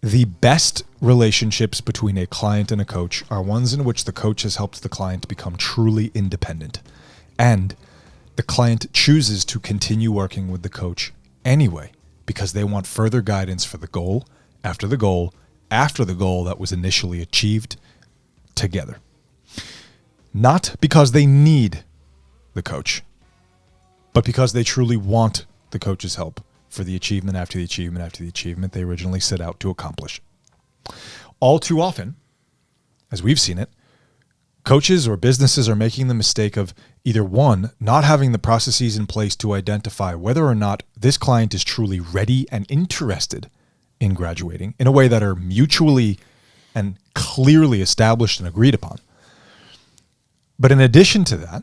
The best relationships between a client and a coach are ones in which the coach has helped the client become truly independent, and the client chooses to continue working with the coach anyway because they want further guidance for the goal, after the goal, after the goal that was initially achieved together. Not because they need the coach, but because they truly want the coach's help for the achievement after the achievement after the achievement they originally set out to accomplish. All too often, as we've seen it, coaches or businesses are making the mistake of either one, not having the processes in place to identify whether or not this client is truly ready and interested in graduating in a way that are mutually and clearly established and agreed upon. But in addition to that,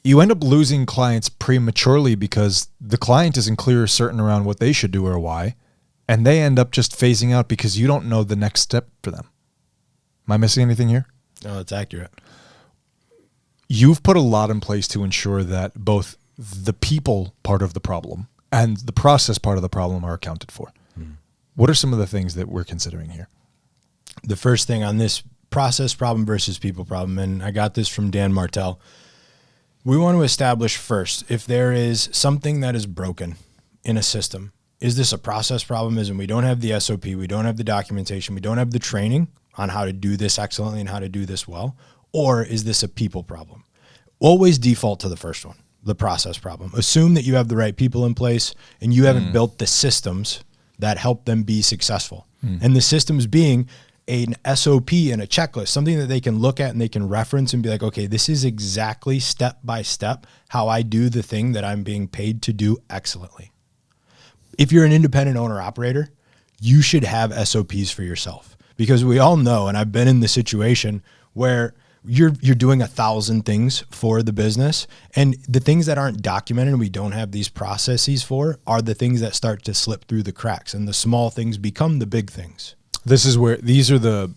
you end up losing clients prematurely because the client isn't clear or certain around what they should do or why, and they end up just phasing out because you don't know the next step for them. Am I missing anything here? No, that's accurate. You've put a lot in place to ensure that both the people part of the problem and the process part of the problem are accounted for. What are some of the things that we're considering here? The first thing on this process problem versus people problem, and I got this from Dan Martell, we want to establish first, if there is something that is broken in a system, is this a process problem? Is, and we don't have the SOP, we don't have the documentation, we don't have the training on how to do this excellently and how to do this well, or is this a people problem? Always default to the first one, the process problem. Assume that you have the right people in place and you haven't built the systems that help them be successful. And the systems being an SOP and a checklist, something that they can look at and they can reference and be like, okay, this is exactly step by step how I do the thing that I'm being paid to do excellently. If you're an independent owner operator, you should have SOPs for yourself, because we all know, and I've been in the situation where you're doing 1,000 things for the business, and the things that aren't documented and we don't have these processes for are the things that start to slip through the cracks, and the small things become the big things. This is where these are the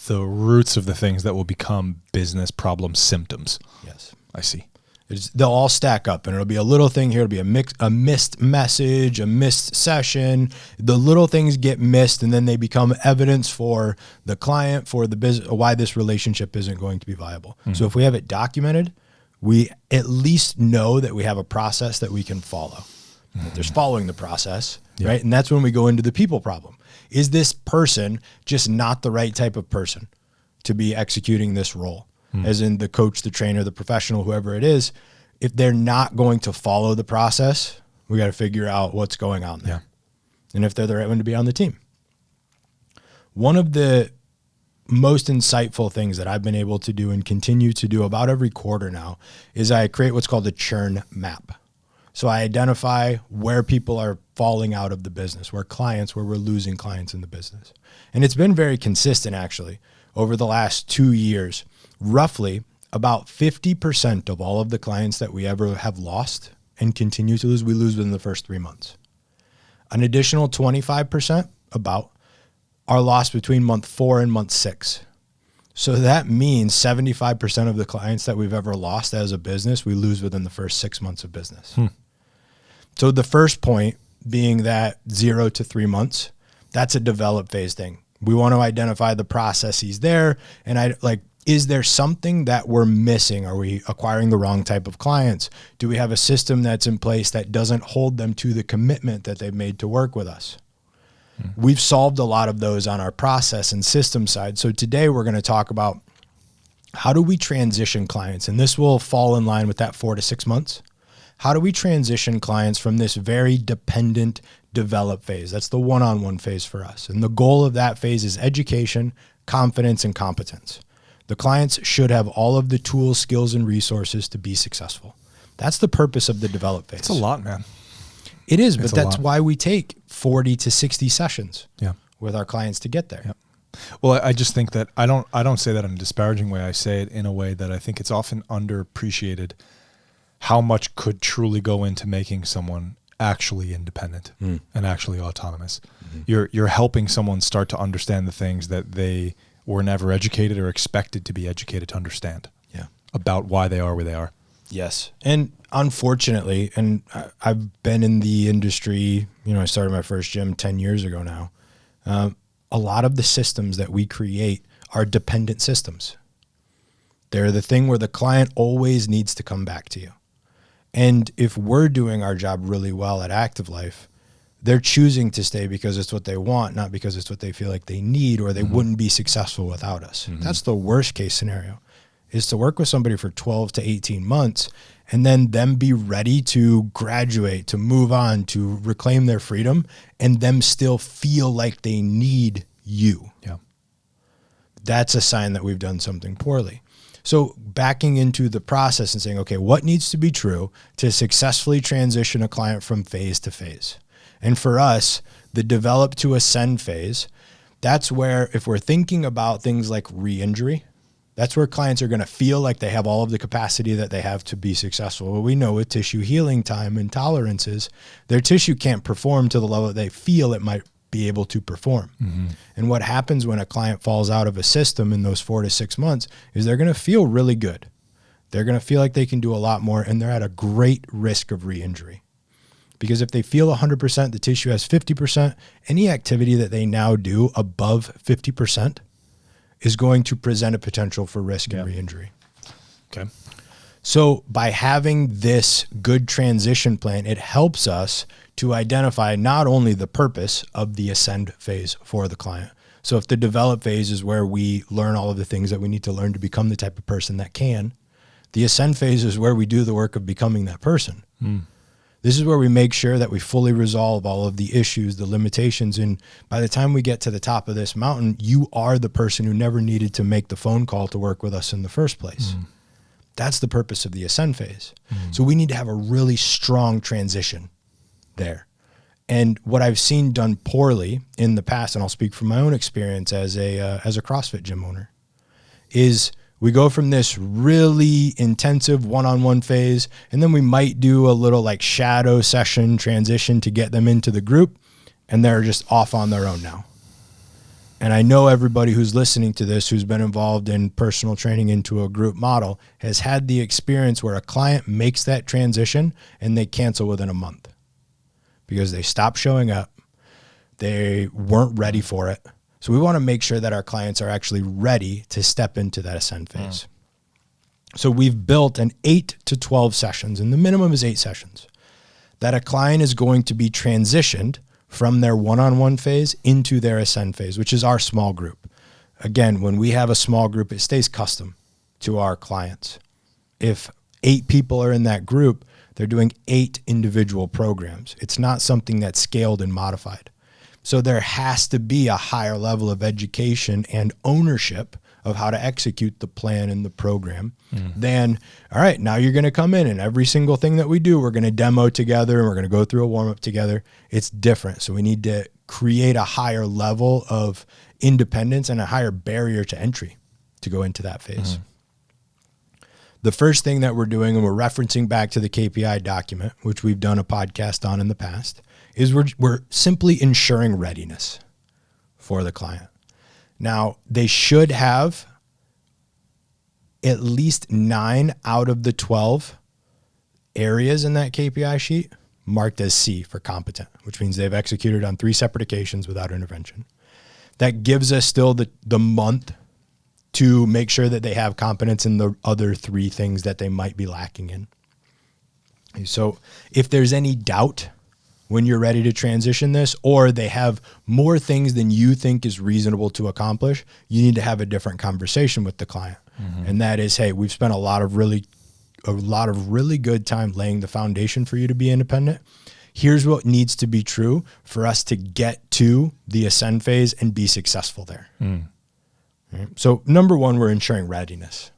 roots of the things that will become business problem symptoms. Yes. I see. They'll all stack up, and it'll be a little thing here. It'll be a missed message, a missed session. The little things get missed, and then they become evidence for the client, for the business, why this relationship isn't going to be viable. So if we have it documented, we at least know that we have a process that we can follow. That there's following the process, right? And that's when we go into the people problem. Is this person just not the right type of person to be executing this role? As in the coach, the trainer, the professional, whoever it is, if they're not going to follow the process, we got to figure out what's going on there. And if they're the right one to be on the team. One of the most insightful things that I've been able to do and continue to do about every quarter now is I create what's called a churn map. So I identify where people are falling out of the business, where we're losing clients in the business. And it's been very consistent, actually, over the last 2 years. Roughly about 50% of all of the clients that we ever have lost and continue to lose, we lose within the first 3 months. An additional 25% about are lost between month 4 and month 6. So that means 75% of the clients that we've ever lost as a business, we lose within the first 6 months of business. So the first point being that 0 to 3 months, that's a develop phase thing. We want to identify the processes there. And is there something that we're missing? Are we acquiring the wrong type of clients? Do we have a system that's in place that doesn't hold them to the commitment that they've made to work with us? We've solved a lot of those on our process and system side. So today we're going to talk about how do we transition clients? And this will fall in line with that 4 to 6 months. How do we transition clients from this very dependent develop phase? That's the one-on-one phase for us. And the goal of that phase is education, confidence, and competence. The clients should have all of the tools, skills, and resources to be successful. That's the purpose of the develop phase. It's a lot, man. It is, but that's why we take 40 to 60 sessions with our clients to get there. Well, I just think that I don't say that in a disparaging way. I say it in a way that I think it's often underappreciated how much could truly go into making someone actually independent and actually autonomous. You're helping someone start to understand the things that they were never educated or expected to be educated to understand about why they are where they are. Yes. And unfortunately, and I've been in the industry, I started my first gym 10 years ago now. a lot of the systems that we create are dependent systems. They're the thing where the client always needs to come back to you. And if we're doing our job really well at Active Life, they're choosing to stay because it's what they want, not because it's what they feel like they need, or they wouldn't be successful without us. That's the worst case scenario, is to work with somebody for 12 to 18 months and then them be ready to graduate, to move on, to reclaim their freedom, and them still feel like they need you. Yeah. That's a sign that we've done something poorly. So backing into the process and saying, okay, what needs to be true to successfully transition a client from phase to phase? And for us, the develop to ascend phase, that's where, if we're thinking about things like re-injury, that's where clients are going to feel like they have all of the capacity that they have to be successful. Well, we know with tissue healing time and tolerances, their tissue can't perform to the level that they feel it might be able to perform. And what happens when a client falls out of a system in those 4 to 6 months is they're going to feel really good. They're going to feel like they can do a lot more, and they're at a great risk of re-injury. Because if they feel 100%, the tissue has 50%, any activity that they now do above 50% is going to present a potential for risk and re-injury. Okay. So by having this good transition plan, it helps us to identify not only the purpose of the ascend phase for the client. So if the develop phase is where we learn all of the things that we need to learn to become the type of person that can, the ascend phase is where we do the work of becoming that person. This is where we make sure that we fully resolve all of the issues, the limitations. And by the time we get to the top of this mountain, you are the person who never needed to make the phone call to work with us in the first place. That's the purpose of the ascend phase. So we need to have a really strong transition there. And what I've seen done poorly in the past, and I'll speak from my own experience as a CrossFit gym owner, is we go from this really intensive one-on-one phase, and then we might do a little like shadow session transition to get them into the group, and they're just off on their own now. And I know everybody who's listening to this, who's been involved in personal training into a group model, has had the experience where a client makes that transition and they cancel within a month because they stop showing up. They weren't ready for it. So we want to make sure that our clients are actually ready to step into that ascend phase. So we've built an 8 to 12 sessions, and the minimum is 8 sessions, that a client is going to be transitioned from their one-on-one phase into their ascend phase, which is our small group. Again, when we have a small group, it stays custom to our clients. If 8 people are in that group, they're doing 8 individual programs. It's not something that's scaled and modified. So there has to be a higher level of education and ownership of how to execute the plan and the program than, all right, now you're going to come in and every single thing that we do, we're going to demo together and we're going to go through a warm-up together. It's different. So we need to create a higher level of independence and a higher barrier to entry to go into that phase. The first thing that we're doing, and we're referencing back to the KPI document, which we've done a podcast on in the past, is we're simply ensuring readiness for the client. Now, they should have at least 9 out of the 12 areas in that KPI sheet marked as C for competent, which means they've executed on 3 separate occasions without intervention. That gives us still the month to make sure that they have competence in the other 3 things that they might be lacking in. So if there's any doubt when you're ready to transition this, or they have more things than you think is reasonable to accomplish, you need to have a different conversation with the client. And that is, hey, we've spent a lot of really good time laying the foundation for you to be independent. Here's what needs to be true for us to get to the ascend phase and be successful there. Right? So number 1, we're ensuring readiness.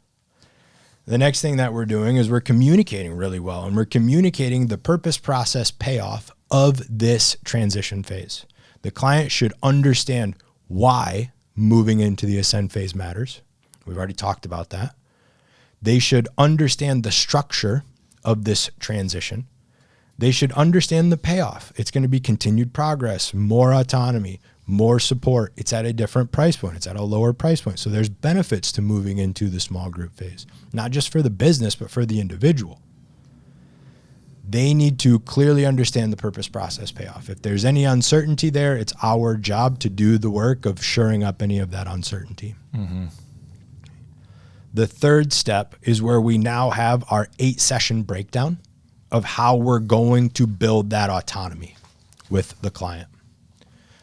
The next thing that we're doing is we're communicating really well, and we're communicating the purpose-process-payoff of this transition phase. The client should understand why moving into the ascend phase matters. We've already talked about that. They should understand the structure of this transition. They should understand the payoff. It's going to be continued progress, more autonomy, more support. It's at a different price point. It's at a lower price point. So there's benefits to moving into the small group phase, not just for the business, but for the individual. They need to clearly understand the purpose, process, payoff. If there's any uncertainty there, it's our job to do the work of shoring up any of that uncertainty. Mm-hmm. The third step is where we now have our 8-session breakdown of how we're going to build that autonomy with the client.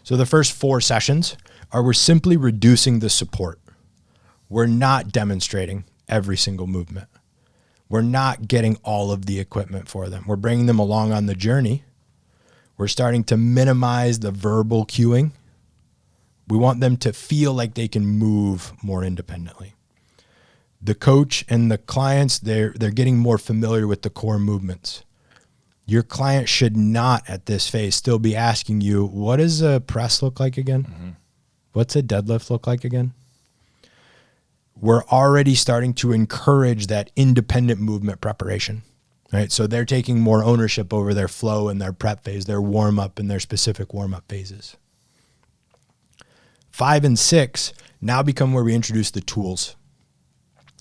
So the first 4 sessions are we're simply reducing the support. We're not demonstrating every single movement. We're not getting all of the equipment for them. We're bringing them along on the journey. We're starting to minimize the verbal cueing. We want them to feel like they can move more independently. The coach and the clients, they're getting more familiar with the core movements. Your client should not at this phase still be asking you, what does a press look like again? Mm-hmm. What's a deadlift look like again? We're already starting to encourage that independent movement preparation, right? So they're taking more ownership over their flow and their prep phase, their warm up and their specific warm up phases. 5 and 6 now become where we introduce the tools.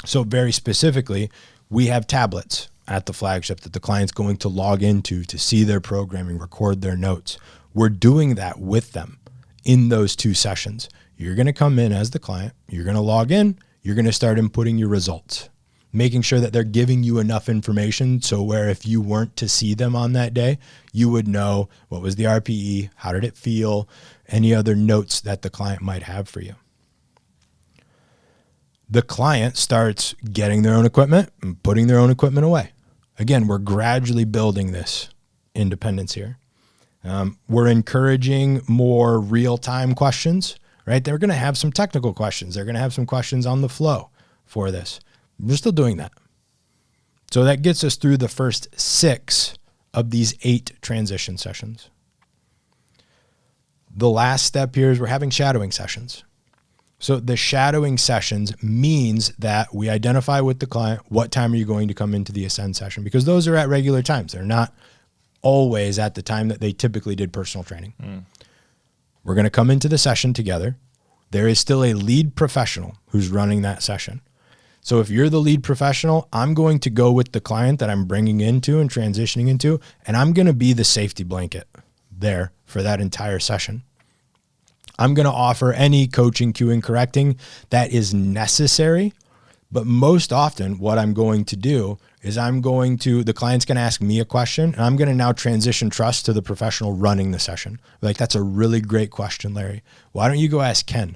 So very specifically, we have tablets at the flagship that the client's going to log into to see their programming, record their notes. We're doing that with them in those 2 sessions. You're going to come in as the client, you're going to log in, you're going to start inputting your results, making sure that they're giving you enough information so where if you weren't to see them on that day, you would know what was the RPE, how did it feel, any other notes that the client might have for you. The client starts getting their own equipment and putting their own equipment away. Again, we're gradually building this independence here. We're encouraging more real-time questions, right? They're going to have some technical questions. They're going to have some questions on the flow for this. We're still doing that. So that gets us through the first 6 of these 8 transition sessions. The last step here is we're having shadowing sessions. So the shadowing sessions means that we identify with the client, what time are you going to come into the Ascent session? Because those are at regular times. They're not always at the time that they typically did personal training. We're going to come into the session together. There is still a lead professional who's running that session. So if you're the lead professional, I'm going to go with the client that I'm bringing into and transitioning into, and I'm going to be the safety blanket there for that entire session. I'm going to offer any coaching, cueing, correcting that is necessary. But most often what I'm going to do is the client's going to ask me a question, and I'm going to now transition trust to the professional running the session. Like, that's a really great question, Larry. Why don't you go ask Ken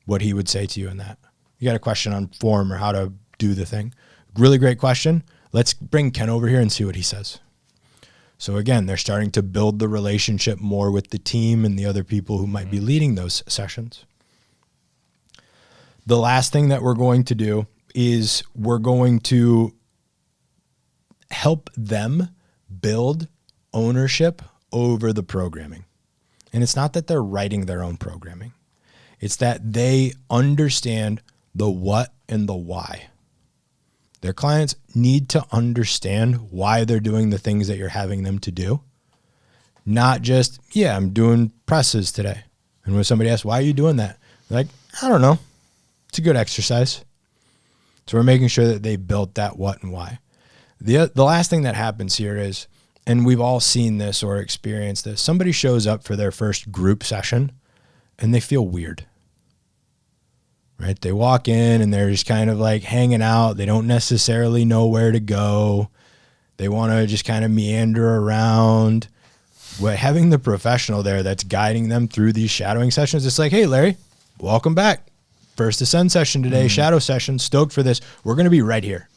what he would say to you in that? You got a question on form or how to do the thing. Really great question. Let's bring Ken over here and see what he says. So again, they're starting to build the relationship more with the team and the other people who might be leading those sessions. The last thing that we're going to do is we're going to help them build ownership over the programming. And it's not that they're writing their own programming. It's that they understand the what and the why. Their clients need to understand why they're doing the things that you're having them to do. Not just, yeah, I'm doing presses today. And when somebody asks, why are you doing that? They're like, I don't know. It's a good exercise. So we're making sure that they built that what and why. The last thing that happens here is, and we've all seen this or experienced this, somebody shows up for their first group session and they feel weird. Right? They walk in and they're just kind of like hanging out. They don't necessarily know where to go. They want to just kind of meander around. But having the professional there that's guiding them through these shadowing sessions, it's like, hey, Larry, welcome back. First Ascent session today, shadow session, stoked for this. We're going to be right here.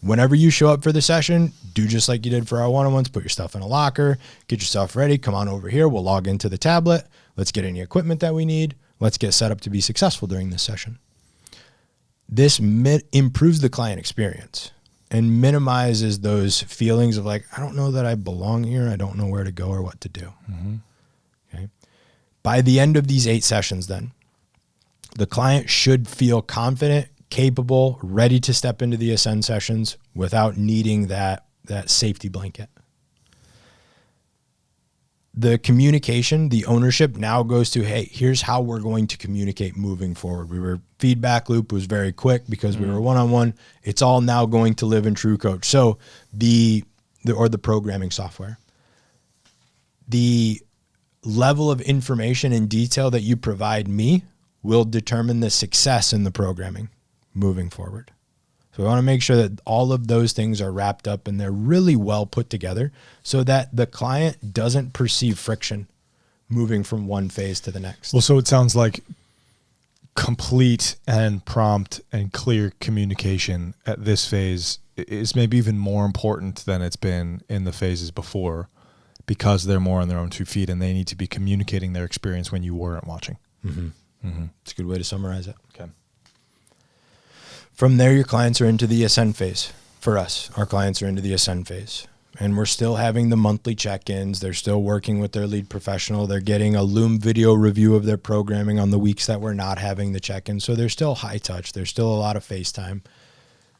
Whenever you show up for the session, do just like you did for our one-on-ones, put your stuff in a locker, get yourself ready, come on over here. We'll log into the tablet. Let's get any equipment that we need. Let's get set up to be successful during this session. This improves the client experience and minimizes those feelings of like, I don't know that I belong here. I don't know where to go or what to do. Okay. By the end of these 8 sessions then, the client should feel confident, capable, ready to step into the Ascend sessions without needing that safety blanket. The communication, the ownership now goes to, hey, here's how we're going to communicate moving forward. Feedback loop was very quick because we were one-on-one. It's all now going to live in True Coach. So the the programming software. The level of information and detail that you provide me will determine the success in the programming moving forward. So we want to make sure that all of those things are wrapped up and they're really well put together so that the client doesn't perceive friction moving from one phase to the next. Well, so it sounds like complete and prompt and clear communication at this phase is maybe even more important than it's been in the phases before, because they're more on their own 2 feet and they need to be communicating their experience when you weren't watching. It's a good way to summarize it. Okay. From there, your clients are into the Ascent phase. For us, our clients are into the Ascent phase. And we're still having the monthly check-ins. They're still working with their lead professional. They're getting a Loom video review of their programming on the weeks that we're not having the check-in. So they're still high touch. There's still a lot of FaceTime.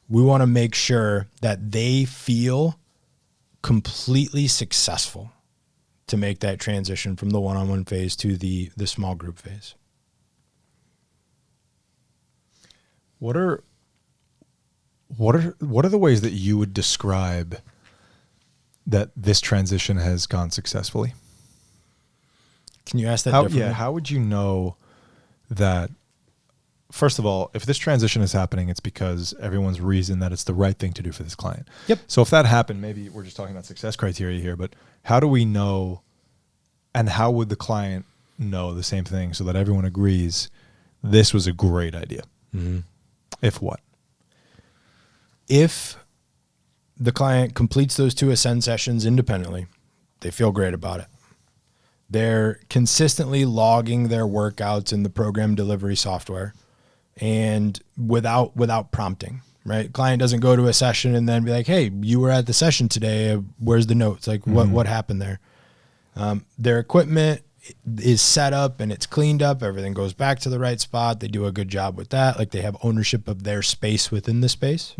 We want to make sure that they feel completely successful to make that transition from the one-on-one phase to the small group phase. What are the ways that you would describe that this transition has gone successfully? Can you ask that differently? Yeah, how would you know that, first of all, if this transition is happening, it's because everyone's reasoned that it's the right thing to do for this client. Yep. So if that happened, maybe we're just talking about success criteria here, but how do we know, and how would the client know the same thing so that everyone agrees this was a great idea? If what? If the client completes those 2 Ascend sessions independently, they feel great about it. They're consistently logging their workouts in the program delivery software and without prompting, right? Client doesn't go to a session and then be like, hey, you were at the session today. Where's the notes? Like what happened there? Their equipment is set up and it's cleaned up. Everything goes back to the right spot. They do a good job with that. Like they have ownership of their space within the space.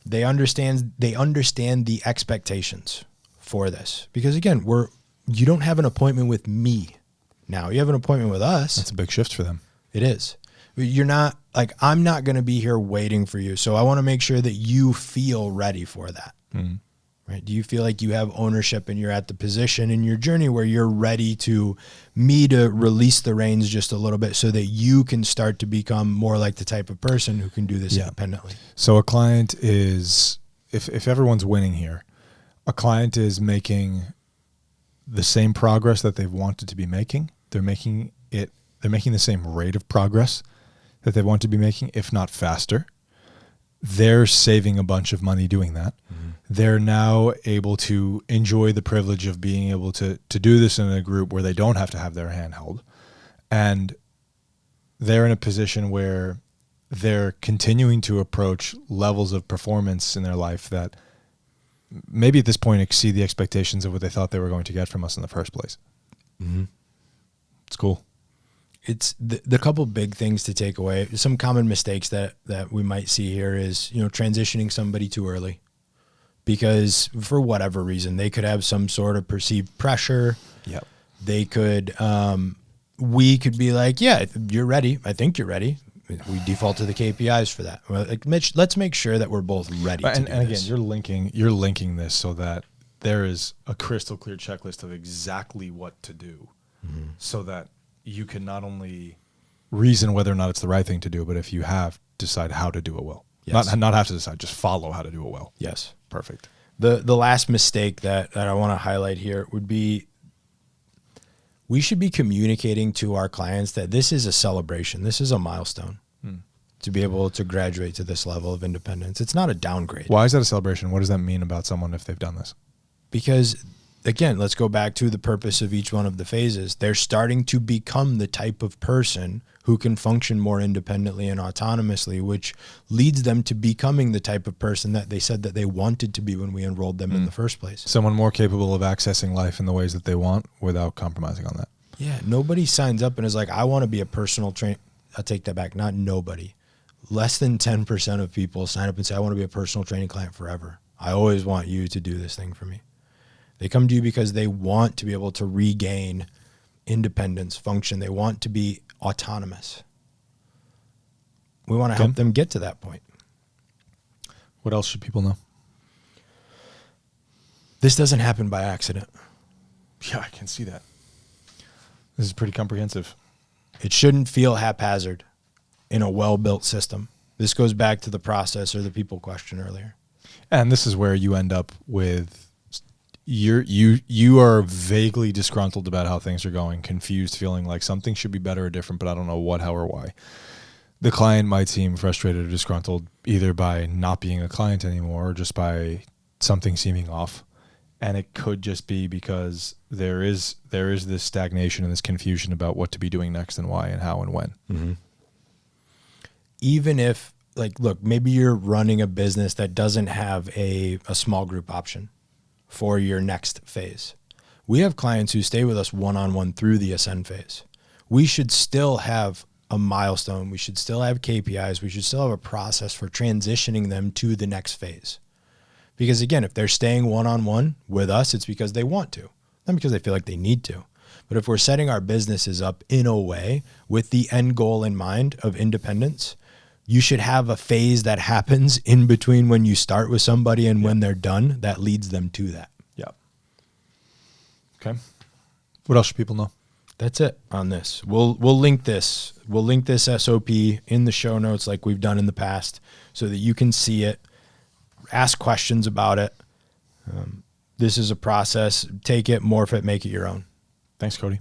They understand the expectations for this, because again, you don't have an appointment with me now. You have an appointment with us. That's a big shift for them. It is. You're not like, I'm not going to be here waiting for you. So I want to make sure that you feel ready for that. Right? Do you feel like you have ownership and you're at the position in your journey where you're ready to release the reins just a little bit so that you can start to become more like the type of person who can do this independently? So a client is, if everyone's winning here, a client is making the same progress that they've wanted to be making. They're making the same rate of progress that they want to be making, if not faster. They're saving a bunch of money doing that. They're now able to enjoy the privilege of being able to do this in a group where they don't have to have their hand held. And they're in a position where they're continuing to approach levels of performance in their life that maybe at this point exceed the expectations of what they thought they were going to get from us in the first place. It's cool. It's the couple big things to take away. Some common mistakes that we might see here is, transitioning somebody too early, because for whatever reason, they could have some sort of perceived pressure. Yep. They could, we could be like, yeah, you're ready. I think you're ready. We default to the KPIs for that. Like, Mitch, let's make sure that we're both ready to do this. And again, you're linking this so that there is a crystal clear checklist of exactly what to do, so that you can not only reason whether or not it's the right thing to do, but if you have, decide how to do it well. Yes. Not have to decide, just follow how to do it well. Yes. Perfect. The last mistake that I want to highlight here would be, we should be communicating to our clients that this is a celebration. This is a milestone to be able to graduate to this level of independence. It's not a downgrade. Why is that a celebration? What does that mean about someone if they've done this? Because again, let's go back to the purpose of each one of the phases. They're starting to become the type of person who can function more independently and autonomously, which leads them to becoming the type of person that they said that they wanted to be when we enrolled them in the first place. Someone more capable of accessing life in the ways that they want without compromising on that. Yeah, nobody signs up and is like, I want to be a personal trainer. I'll take that back. Not nobody. Less than 10% of people sign up and say, I want to be a personal training client forever. I always want you to do this thing for me. They come to you because they want to be able to regain independence, function. They want to be autonomous. We want to help them get to that point. What else should people know? This doesn't happen by accident. Yeah, I can see that. This is pretty comprehensive. It shouldn't feel haphazard in a well-built system. This goes back to the process or the people question earlier. And this is where you end up with you are vaguely disgruntled about how things are going, confused, feeling like something should be better or different, but I don't know what, how, or why. The client might seem frustrated or disgruntled either by not being a client anymore or just by something seeming off. And it could just be because there is this stagnation and this confusion about what to be doing next and why and how and when. Mm-hmm. Even if, like, look, maybe you're running a business that doesn't have a small group option for your next phase. We have clients who stay with us one-on-one through the Ascent phase. We should still have a milestone. We should still have KPIs. We should still have a process for transitioning them to the next phase. Because again, if they're staying one-on-one with us, it's because they want to, not because they feel like they need to. But if we're setting our businesses up in a way with the end goal in mind of independence, you should have a phase that happens in between when you start with somebody and when they're done that leads them to that. Yeah. Okay. What else should people know? That's it on this. We'll link this. We'll link this SOP in the show notes like we've done in the past so that you can see it. Ask questions about it. This is a process. Take it, morph it, make it your own. Thanks, Cody.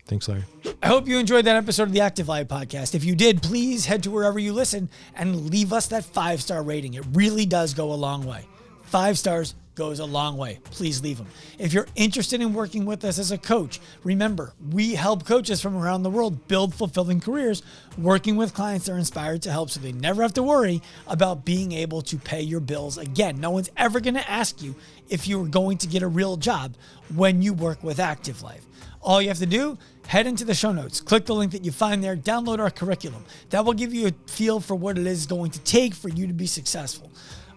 Thanks, Larry. I hope you enjoyed that episode of the Active Life podcast. If you did, please head to wherever you listen and leave us that 5-star rating. It really does go a long way. 5 stars goes a long way. Please leave them. If you're interested in working with us as a coach, remember, we help coaches from around the world build fulfilling careers, working with clients they're inspired to help so they never have to worry about being able to pay your bills again. No one's ever going to ask you if you are going to get a real job when you work with Active Life. All you have to do, head into the show notes, click the link that you find there, download our curriculum. That will give you a feel for what it is going to take for you to be successful.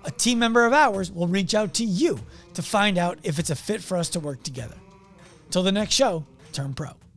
A team member of ours will reach out to you to find out if it's a fit for us to work together. Till the next show, turn pro.